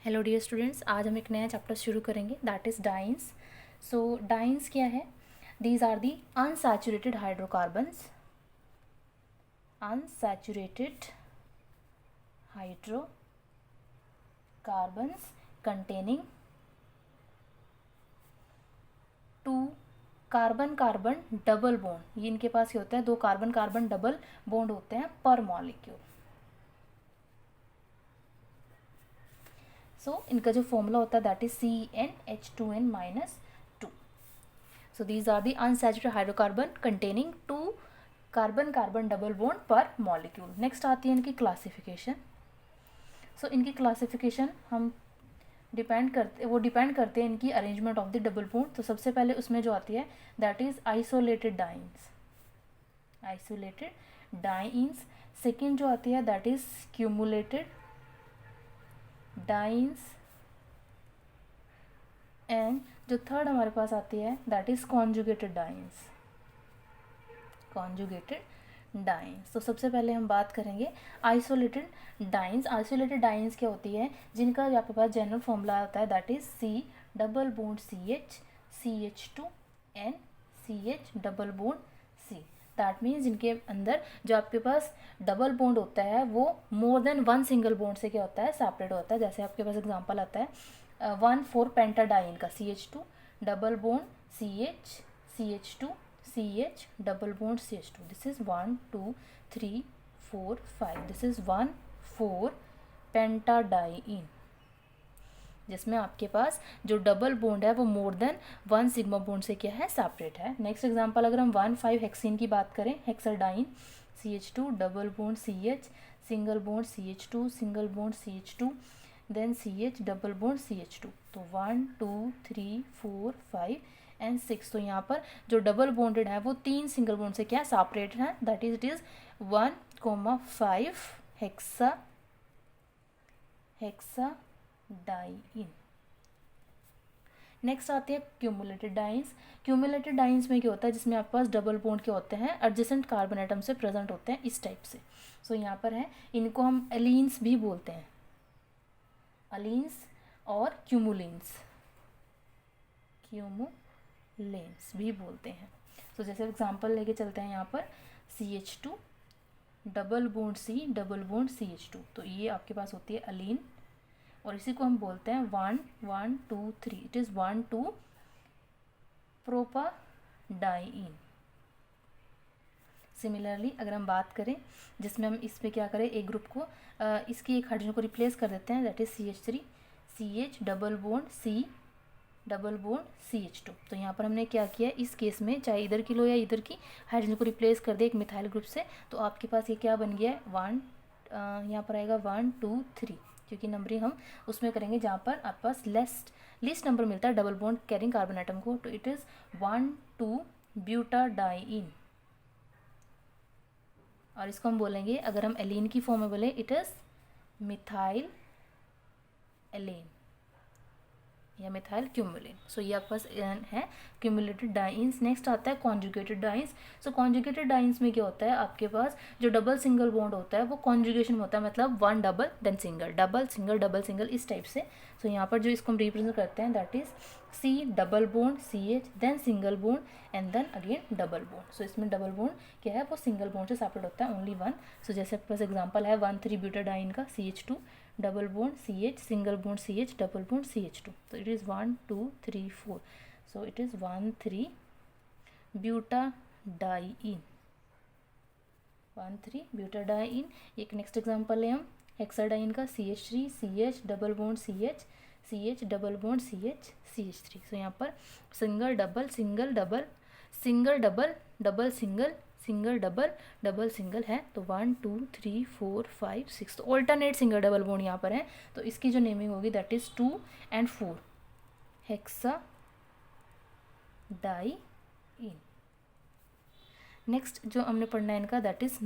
Hello dear students, आज हम एक नया चैप्टर शुरू करेंगे that is dienes. So dienes क्या है? These are the unsaturated hydrocarbons, unsaturated hydrocarbons containing two carbon carbon double bond. ये इनके पास ये होता है, दो कार्बन कार्बन डबल बॉन्ड होते हैं पर मॉलिक्यूल। सो इनका जो फॉर्मूला होता है that is CnH2n-2। So these are the unsaturated hydrocarbon containing two carbon carbon double bond पर मॉलिक्यूल। नेक्स्ट आती है इनकी क्लासिफिकेशन। सो इनकी क्लासिफिकेशन हम डिपेंड करते हैं इनकी arrangement of the double bond. तो सबसे पहले उसमें जो आती है that is isolated dance. Second जो आती है that is cumulated dance, and जो थर्ड हमारे पास आती है दैट इज कॉन्जुगेटेड डाइन्स। तो सबसे पहले हम बात करेंगे आइसोलेटेड डाइन्स। आइसोलेटेड डाइन्स क्या होती है? जिनका आपके पास जनरल फॉर्मूला होता है that is C double bond CH CH2N CH double bond C। That means इनके अंदर जो आपके पास डबल बॉन्ड होता है वो more than one single bond से क्या होता है, सेपरेट होता है। जैसे आपके पास एग्जांपल आता है 1,4 पेंटाडाइन का CH2 double bond CH CH2 CH double bond CH2। This is 1 2 3 4 5। This is 1,4 पेंटाडाइन, जिसमें आपके पास जो डबल बॉन्ड है वो more than one sigma bond से क्या है, सेपरेट है। नेक्स्ट एग्जांपल अगर हम 1,5 हेक्सीन की बात करें, hexadiene CH2 double bond CH single bond CH2 single bond CH2 then CH double bond CH2। तो 1 2 3 4 5 एंड 6। तो यहाँ पर जो डबल बॉन्डेड है वो तीन सिंगल बॉन्ड से क्या सेपरेट है, that is it is 1,5 hexadiene. Next आते हैं क्यूमुलेटेड डाइन्स। क्यूमुलेटेड डाइन्स में क्या होता है, जिसमें आपके पास डबल बॉन्ड के होते हैं एडजेसेंट कार्बन एटम से प्रेजेंट होते हैं इस टाइप से। सो यहाँ पर है, इनको हम एलीन्स भी बोलते हैं, अलीन्स और क्यूमुलेंस भी बोलते हैं। सो जैसे एग्जांपल लेके चलते हैं यहाँ पर CH2 double bond C double bond CH2। तो ये आपके पास होती है अलीन, और इसी को हम बोलते हैं 1 1 2 3। It is 1 2 प्रोपाडाइन। सिमिलरली अगर हम बात करें जिसमें हम इस पे क्या करें, एक ग्रुप को इसकी एक हाइड्रोजन को रिप्लेस कर देते हैं that is CH3 CH double bond C double bond CH2। तो यहाँ पर हमने क्या किया, इस केस में चाहे इधर की लो या इधर की हाइड्रोजन को रिप्लेस कर दे एक मिथाइल ग्रुप से, तो आपके पास ये क्या बन गया है, यहाँ पर आएगा 1 2 3, क्योंकि नंबरिंग हम उसमें करेंगे जहाँ पर आपके पास लिस्ट नंबर मिलता है double bond carrying carbon atom को। तो इट इज़ 1 2 ब्यूटाडाइन। और इसको हम बोलेंगे, अगर हम एलीन की फॉर्म में बोले, इट इज़ मिथाइल एलेन या मिथाइल क्यूमुलेन। सो ये आपके पास है क्यूमुलेटेड डाइन्स। नेक्स्ट आता है कॉन्जुगेटेड डाइन्स। सो कॉन्जुगेटेड डाइन्स में क्या होता है, आपके पास जो डबल सिंगल बॉन्ड होता है वो कॉन्जुगेशन में होता है, मतलब one double then single, double single double single इस टाइप से। सो यहाँ पर जो इसको हम रिप्रेजेंट करते हैं that is C double bond CH then single bond and then again double bond. So इसमें डबल बॉन्ड क्या है, वो सिंगल बॉन्ड से सेपरेट होता है, ओनली वन। सो जैसे आपके पास एग्जाम्पल है 1,3 ब्यूटाडाइन का CH2 double bond CH single bond CH double bond CH2। तो it is 1 2 3 4। So it is 1,3 butadiene, 1,3 butadiene. एक नेक्स्ट एग्जांपल है हम हेक्साडाइन का CH3 CH double bond CH CH double bond CH CH3। सो यहाँ पर single double single double single double double single single double double single है। तो 1 2 3 4 5 6। तो alternate single double bond यहाँ पर है, तो इसकी जो नेमिंग होगी दैट इज 2 and 4 हेक्साडाइन। नेक्स्ट जो हमने पढ़ना है इनका दैट इज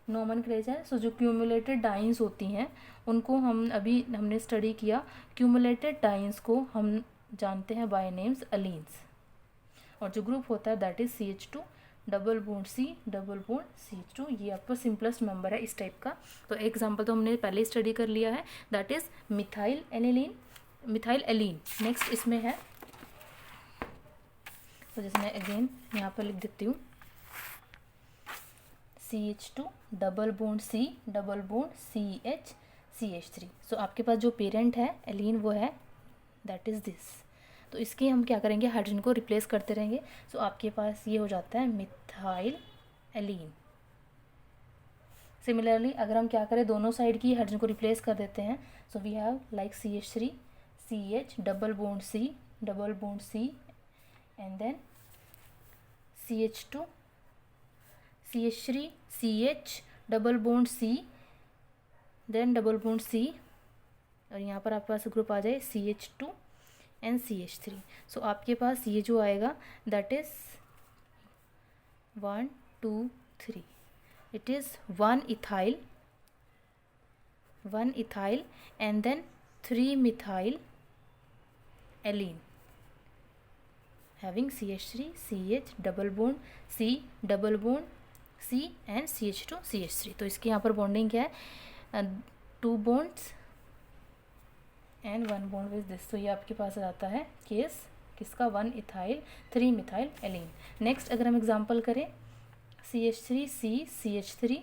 नोमेनक्लेचर। सो जो क्यूमुलेटेड डाइन्स होती हैं उनको हमने स्टडी किया। क्यूमुलेटेड डाइन्स को हम जानते हैं बाय नेम्स अलीन्स, और जो ग्रुप होता है that is CH2 double bond C, double bond CH2। ये आपका सिंपलेस्ट मेंबर है इस टाइप का। तो एग्जांपल तो हमने पहले ही स्टडी कर लिया है, that is methyl aniline, methyl allene. Next इसमें है, तो जैसे मैं अगेन यहाँ पर लिख देती हूँ, CH2 double bond C, double bond CH, CH3। सो आपके पास जो पेरेंट है एलीन वो है दैट इज़ दिस। तो इसके हम क्या करेंगे, हाइड्रोजन को रिप्लेस करते रहेंगे। सो आपके पास ये हो जाता है मिथाइल एलीन। सिमिलरली अगर हम क्या करें, दोनों साइड की हाइड्रोजन को रिप्लेस कर देते हैं, so we have like CH3, CH double bond C, double bond C, and then CH2, CH3, CH double bond C, then double bond C, और यहाँ पर आपके पास ग्रुप आ जाए CH2 एंड CH3। सो आपके पास ये जो आएगा that is 1 2 3, it is 1 ethyl and then 3 methyl allene having CH3, CH double bond C, double bond C and CH2, CH3। तो इसके यहाँ पर बॉन्डिंग क्या है, 2 bonds and 1 bond with this. तो ये आपके पास आता है केस किसका, 1 इथाइल 3 मिथाइल एलीन। नेक्स्ट अगर हम एग्जांपल करें, CH3C, CH3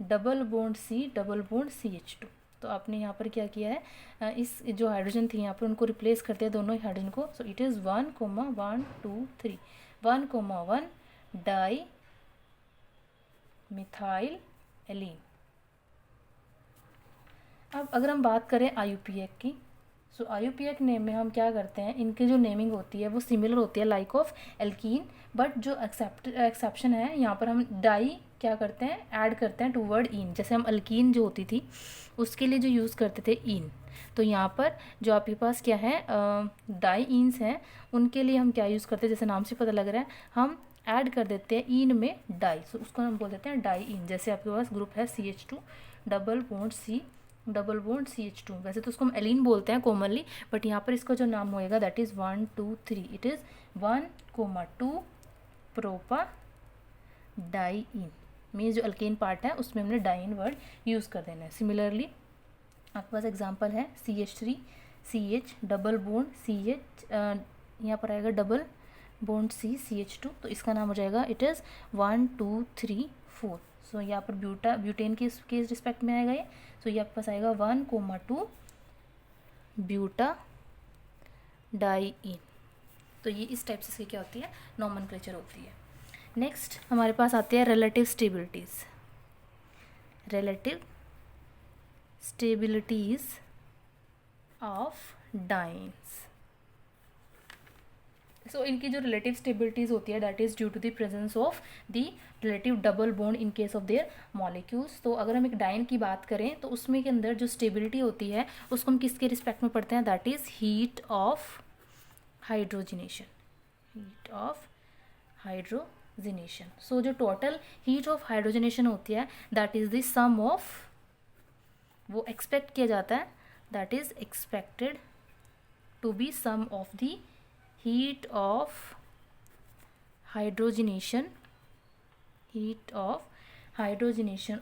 double bond C, double bond CH2। तो आपने यहाँ पर क्या किया है, इस जो हाइड्रोजन थी यहाँ पर उनको रिप्लेस करते हैं दोनों ही हाइड्रोजन को। So it is 1, 1 2 3, 1, 1 di methyl allene. अब अगर हम बात करें IUPAC की, सो IUPAC नेम में हम क्या करते हैं, इनकी जो नेमिंग होती है वो सिमिलर होती है लाइक ऑफ एल्कीन, बट जो एक्सेप्शन है यहाँ पर हम डाई क्या करते हैं, ऐड करते हैं टू वर्ड इन। जैसे हम अल्कीन जो होती थी उसके लिए जो यूज़ करते थे इन, तो यहाँ पर जो आपके पास क्या है डाई इन्स हैं, उनके लिए हम क्या यूज़ करते हैं, जैसे नाम से पता लग रहा है हम ऐड कर देते हैं इन में डाई, सो उसको हम बोल देते हैं डाई इन। जैसे आपके पास ग्रुप है CH2 double bond C, double bond CH2। वैसे तो उसको हम एलीन बोलते हैं कॉमनली, बट यहाँ पर इसका जो नाम होएगा that is 1 2 3, it is 1, 2 propadiene. Means जो अल्केन पार्ट है उसमें हमने डाइन वर्ड यूज़ कर देना है। सिमिलरली आपके पास एग्जांपल है CH3, CH double bond CH, यहाँ पर आएगा डबल बॉन्ड C, CH2। तो इसका नाम हो जाएगा इट इज़ 1 2 3 4। सो यहाँ पर ब्यूटेन के रिस्पेक्ट में आएगा ये। सो ये आपके पास आएगा 1, 2 ब्यूटा डाई इन। तो ये इस टाइप से क्या होती है, नॉमेनक्लेचर होती है। नेक्स्ट हमारे पास आती है relative stabilities. Relative stabilities of dienes. So इनकी जो रिलेटिव स्टेबिलिटीज़ होती है that is due to the presence of the relative double bond in case of their molecules. तो अगर हम एक डाइन की बात करें तो उसमें के अंदर जो स्टेबिलिटी होती है उसको हम किसके रिस्पेक्ट में पढ़ते हैं, that is heat of hydrogenation, heat of hydrogenation. So जो टोटल हीट ऑफ हाइड्रोजिनेशन होती है that is the sum of, वो एक्सपेक्ट किया जाता है, that is expected to be sum of the heat of hydrogenation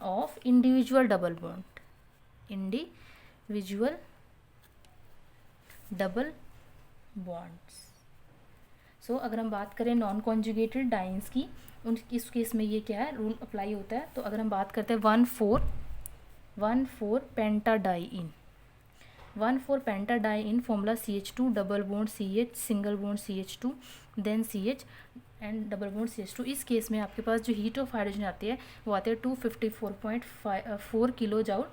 of individual double bond, individual double bonds। सो अगर हम बात करें नॉन कॉन्जुगेटेड डाइन्स की, इस केस में ये क्या है, रूल अप्लाई होता है। तो अगर हम बात करते हैं 1,4 pentadiene, 1,4 pentadiene formula CH2 double bond CH, single bond CH2, then CH and double bond CH2। इस केस में आपके पास जो हीट ऑफ हाइड्रोजन आती है वो आती है 254.4 kilo joule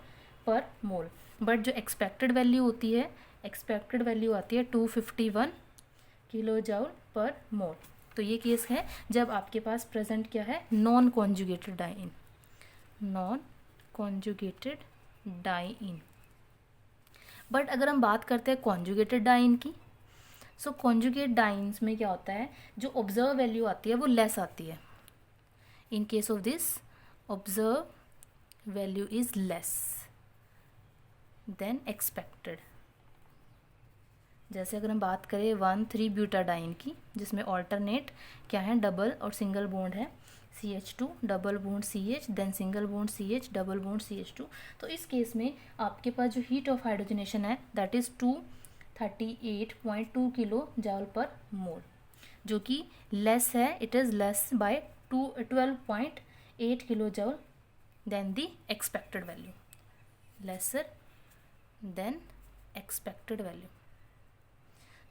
per mole, but जो एक्सपेक्टेड वैल्यू होती है, एक्सपेक्टेड वैल्यू आती है 251 किलो जूल पर मोल। तो ये केस है जब आपके पास प्रेजेंट क्या है, non conjugated diene, non conjugated diene. But अगर हम बात करते हैं कॉन्जुगेटेड डाइन की, सो कॉन्जुगेट डाइन्स में क्या होता है, जो ऑब्जर्व वैल्यू आती है वो लेस आती है। इन case of this observe value is less than expected. जैसे अगर हम बात करें 1,3 ब्यूटाडाइन की, जिसमें ऑल्टरनेट क्या है, डबल और सिंगल बॉन्ड है, CH2 double bond CH, then single bond CH double bond CH2। तो इस केस में आपके पास जो हीट ऑफ हाइड्रोजनेशन है that is 238.2 kilo joule per mole, जो कि लेस है, it is less by 12.8 kilo joule than the expected value, lesser than expected value.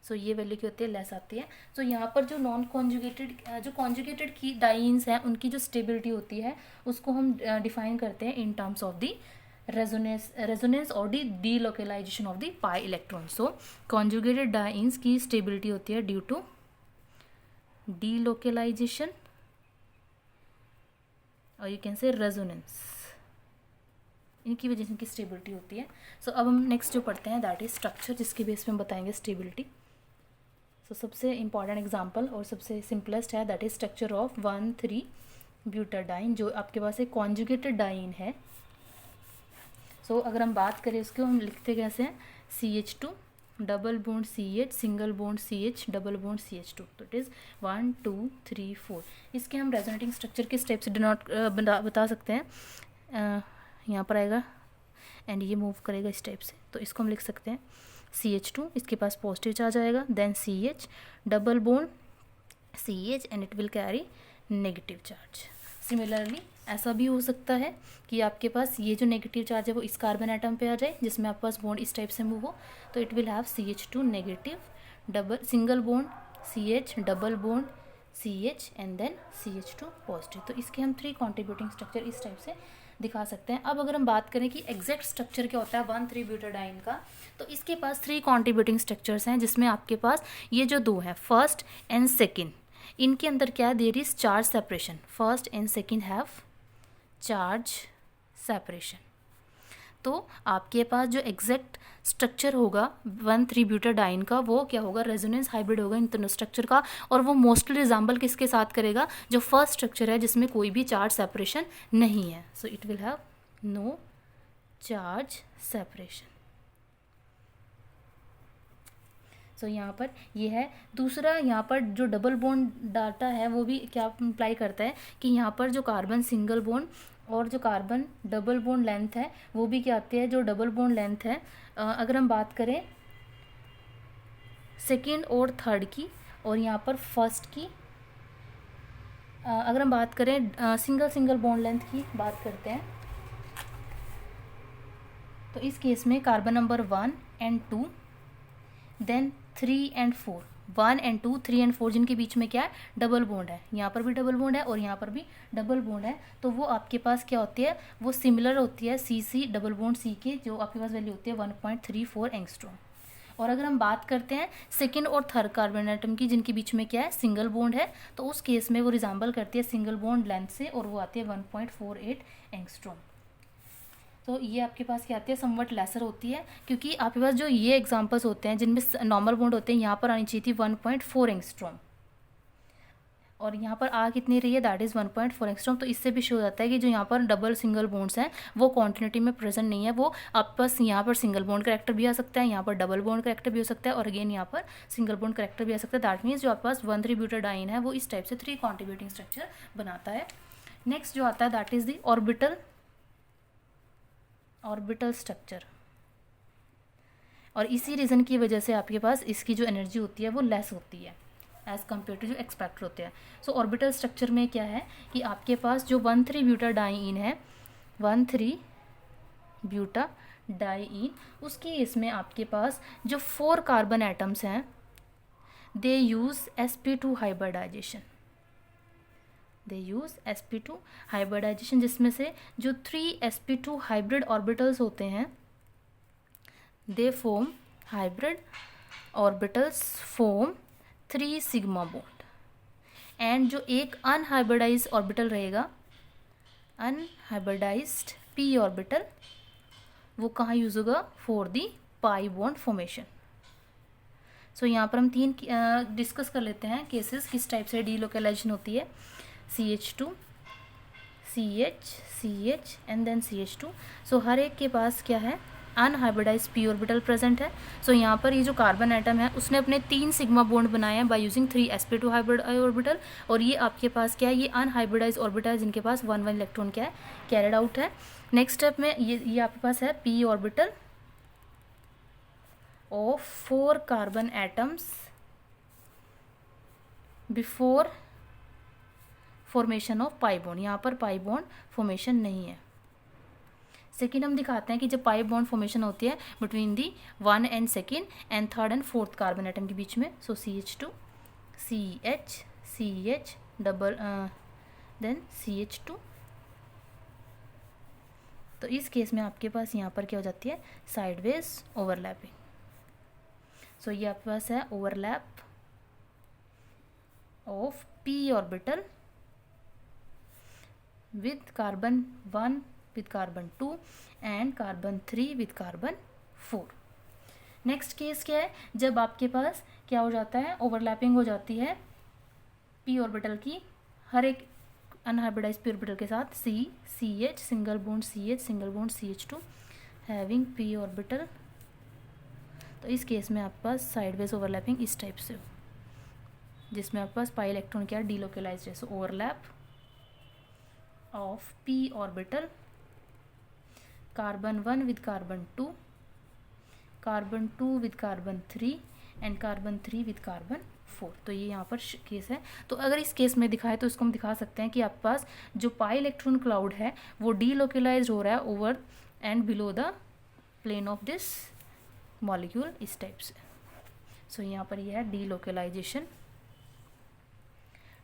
So ये वैल्यू क्या होती है, लेस आती है। सो यहाँ पर जो नॉन कॉन्जुगेटेड जो कॉन्जुगेटेड की डाइन्स हैं उनकी जो स्टेबिलिटी होती है उसको हम डिफाइन करते हैं in terms of the resonance और the delocalisation of the pi electron. So conjugated dienes की स्टेबिलिटी होती है ड्यू टू डीलोकेलाइजेशन और यू कैन से रेजोनेंस, इनकी वजह से इनकी स्टेबिलिटी होती है। सो अब हम नेक्स्ट जो पढ़ते हैं दैट इज स्ट्रक्चर, जिसके बेस पे हम बताएंगे स्टेबिलिटी। सो सबसे इंपॉर्टेंट एग्जांपल और सबसे सिंपलेस्ट है that is structure of 1,3 butadiene, जो आपके पास एक कॉन्जुगेटेड डाइन है। सो अगर हम बात करें इसको, हम लिखते कैसे हैं, CH2 double bond CH single bond CH double bond CH2। तो इट इज़ 1 2 3 4। इसके हम रेजोनेटिंग स्ट्रक्चर के स्टेप से डिनोट बता सकते हैं। यहाँ पर आएगा एंड ये मूव करेगा इस टाइप से, तो इसको हम लिख सकते हैं CH2, इसके पास पॉजिटिव चार्ज आएगा, then CH double bond CH and it will carry negative charge. Similarly ऐसा भी हो सकता है कि आपके पास ये जो नेगेटिव चार्ज है वो इस कार्बन एटम पे आ जाए, जिसमें आपके पास बॉन्ड इस टाइप से मूव हो, तो it will have CH2 negative double single bond CH double bond CH and then CH2 positive. तो इसके हम 3 कॉन्ट्रीब्यूटिंग स्ट्रक्चर इस टाइप से दिखा सकते हैं। अब अगर हम बात करें कि एग्जैक्ट स्ट्रक्चर क्या होता है 1,3 ब्यूटाडाइन का, तो इसके पास 3 कॉन्ट्रीब्यूटिंग स्ट्रक्चर्स हैं, जिसमें आपके पास ये जो 2 है फर्स्ट एंड सेकेंड, इनके अंदर क्या है, there is charge separation, first and second have charge separation. तो आपके पास जो एग्जैक्ट स्ट्रक्चर होगा 1,3 ब्यूटाडाइन का वो क्या होगा, रेजोनेंस हाइब्रिड होगा इन दोनों स्ट्रक्चर का, और वो मोस्टली रिजेंबल किसके साथ करेगा, जो फर्स्ट स्ट्रक्चर है जिसमें कोई भी चार्ज सेपरेशन नहीं है। So it will have no charge separation. So यहाँ पर ये है। दूसरा यहाँ पर जो डबल बॉन्ड डाटा है वो भी क्या इम्प्लाई करता है कि यहाँ पर जो कार्बन सिंगल बॉन्ड और जो कार्बन डबल बॉन्ड लेंथ है वो भी क्या आती है, जो डबल बॉन्ड लेंथ है अगर हम बात करें सेकेंड और थर्ड की, और यहाँ पर फर्स्ट की अगर हम बात करें सिंगल बॉन्ड लेंथ की बात करते हैं, तो इस केस में carbon number 1 and 2 then 3 and 4, 1 and 2 3 and 4 जिनके बीच में क्या है, डबल बॉन्ड है, यहाँ पर भी डबल बॉन्ड है और यहाँ पर भी डबल बॉन्ड है, तो वो आपके पास क्या होती है, वो सिमिलर होती है CC डबल बॉन्ड C की, जो आपके पास वैल्यू होती है 1.34 एंगस्ट्रॉम। और अगर हम बात करते हैं सेकेंड और थर्ड कार्बन एटम की, जिनके बीच में क्या है, सिंगल बॉन्ड है, तो उस केस में वो रिजेंबल करती है सिंगल बॉन्ड लेंथ से, और वो आती है 1.48 एंगस्ट्रॉम। तो ये आपके पास क्या आती है, समवट लेसर होती है, क्योंकि आपके पास जो ये एग्जांपल्स होते हैं जिनमें नॉर्मल बॉन्ड होते हैं, यहाँ पर आनी चाहिए थी 1.4 एंगस्ट्रॉम, और यहाँ पर आ कितनी रही है, दैट इज़ 1.4 एंगस्ट्रॉम। तो इससे भी शो होता है कि जो यहाँ पर डबल सिंगल बॉन्ड्स हैं वो कॉन्टिन्यूटी में प्रेजेंट नहीं है, वो आपके पास यहाँ पर सिंगल बॉन्ड करेक्टर भी आ सकता है, यहाँ पर डबल बॉन्ड करेक्टर भी हो सकता है, और अगेन यहाँ पर सिंगल बॉन्ड करेक्टर भी आ सकता है। दैट मीन्स जो आपके पास 1,3 ब्यूटाडाइन है वो इस टाइप से 3 कॉन्ट्रीब्यूटिंग स्ट्रक्चर बनाता है। नेक्स्ट जो आता है that is the orbital structure, और इसी रीज़न की वजह से आपके पास इसकी जो एनर्जी होती है वो लेस होती है एज़ कम्पेयर टू जो एक्सपेक्ट होते हैं। सो ऑर्बिटल स्ट्रक्चर में क्या है कि आपके पास जो 1,3 ब्यूटाडाइन है, 1,3 ब्यूटाडाइन, उसकी इसमें आपके पास जो 4 कार्बन एटम्स हैं दे यूज़ sp2 हाइब्रिडाइजेशन, हाइब्रिडाइजेशन, जिसमें से जो 3 sp2 हाइब्रिड ऑर्बिटल्स होते हैं they form hybrid orbitals form 3 sigma bond, and जो एक अनहाइब्रिडाइज्ड ऑर्बिटल रहेगा, अनहाइब्रिडाइज्ड p ऑर्बिटल, वो कहाँ यूज़ होगा, for the pi bond formation. So यहाँ पर हम 3 डिस्कस कर लेते हैं केसेस किस टाइप से डीलोकेलाइजेशन होती है, CH2 CH CH and then CH2। So हर एक के पास क्या है, अनहाइब्रिडाइज पी ऑर्बिटल प्रेजेंट है। सो यहाँ पर ये जो कार्बन एटम है उसने अपने 3 सिग्मा बॉन्ड बनाए हैं by using 3 sp2 hybrid orbital, और ये आपके पास क्या है, ये अनहाइब्रिडाइज ऑर्बिटल है जिनके पास 1 1 इलेक्ट्रॉन क्या है, कैरिड आउट है। नेक्स्ट स्टेप में ये आपके पास है P orbital of 4 carbon atoms before formation of pi bond. यहाँ पर पाई बॉन्ड फॉर्मेशन नहीं है। सेकेंड हम दिखाते हैं कि जब पाई बॉन्ड फॉर्मेशन होती है between the 1 and second and third and fourth carbon atom के बीच में। So CH2 CH CH double then CH2। तो इस केस में आपके पास यहाँ पर क्या हो जाती है, साइडवेज ओवरलैपिंग। सो ये आपके पास है overlap of p orbital with carbon 1 with carbon 2 and carbon 3 with carbon 4। Next case क्या है, जब आपके पास क्या हो जाता है, ओवरलैपिंग हो जाती है p ऑर्बिटल की हर एक अनहाइब्रिडाइज p ऑर्बिटल के साथ, CH single bond CH single bond CH2 having p orbital. तो इस केस में आपके पास साइडवेज ओवरलैपिंग इस टाइप से हो, जिसमें आपके पास पाई इलेक्ट्रॉन क्या डीलोकलाइज है। सो overlap of p orbital carbon 1 with carbon 2, carbon 2 with carbon 3 and carbon 3 with carbon 4। तो ये यहाँ पर केस है। तो अगर इस केस में दिखाए तो इसको हम दिखा सकते हैं कि आपके पास जो पाई इलेक्ट्रॉन क्लाउड है वो डीलोकलाइज हो रहा है over and below the plane of this molecule इस टाइप से। सो यहाँ पर ये है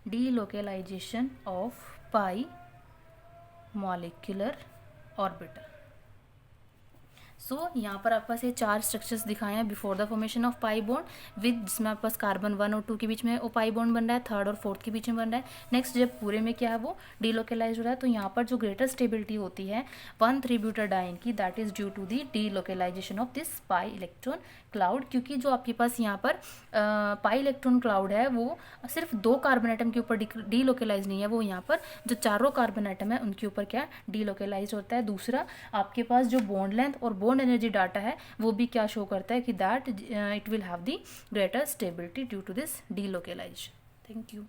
delocalisation of pi molecular orbital. So यहाँ पर आपके पास ये 4 स्ट्रक्चर्स दिखाए हैं before the formation of pi bond with, जिसमें आपके पास कार्बन 1 और 2 के बीच में वो पाई बॉन्ड बन रहा है, थर्ड और फोर्थ के बीच में बन रहा है। नेक्स्ट जब पूरे में क्या है वो डीलोकलाइज हो रहा है, तो यहाँ पर जो ग्रेटर स्टेबिलिटी होती है 1,3-ब्यूटाडाइन की, that is due to the delocalisation of this pi electron cloud. क्योंकि जो आपके पास यहाँ पर पाई इलेक्ट्रॉन क्लाउड है वो सिर्फ 2 कार्बन एटम के ऊपर डीलोकलाइज नहीं है, वो यहाँ पर जो चारों कार्बन एटम है उनके ऊपर क्या डीलोकलाइज होता है। दूसरा आपके पास जो बॉन्ड लेंथ और बॉन्ड एनर्जी डाटा है वो भी क्या शो करता है कि that it will have the greater stability due to this delocalisation. Thank you.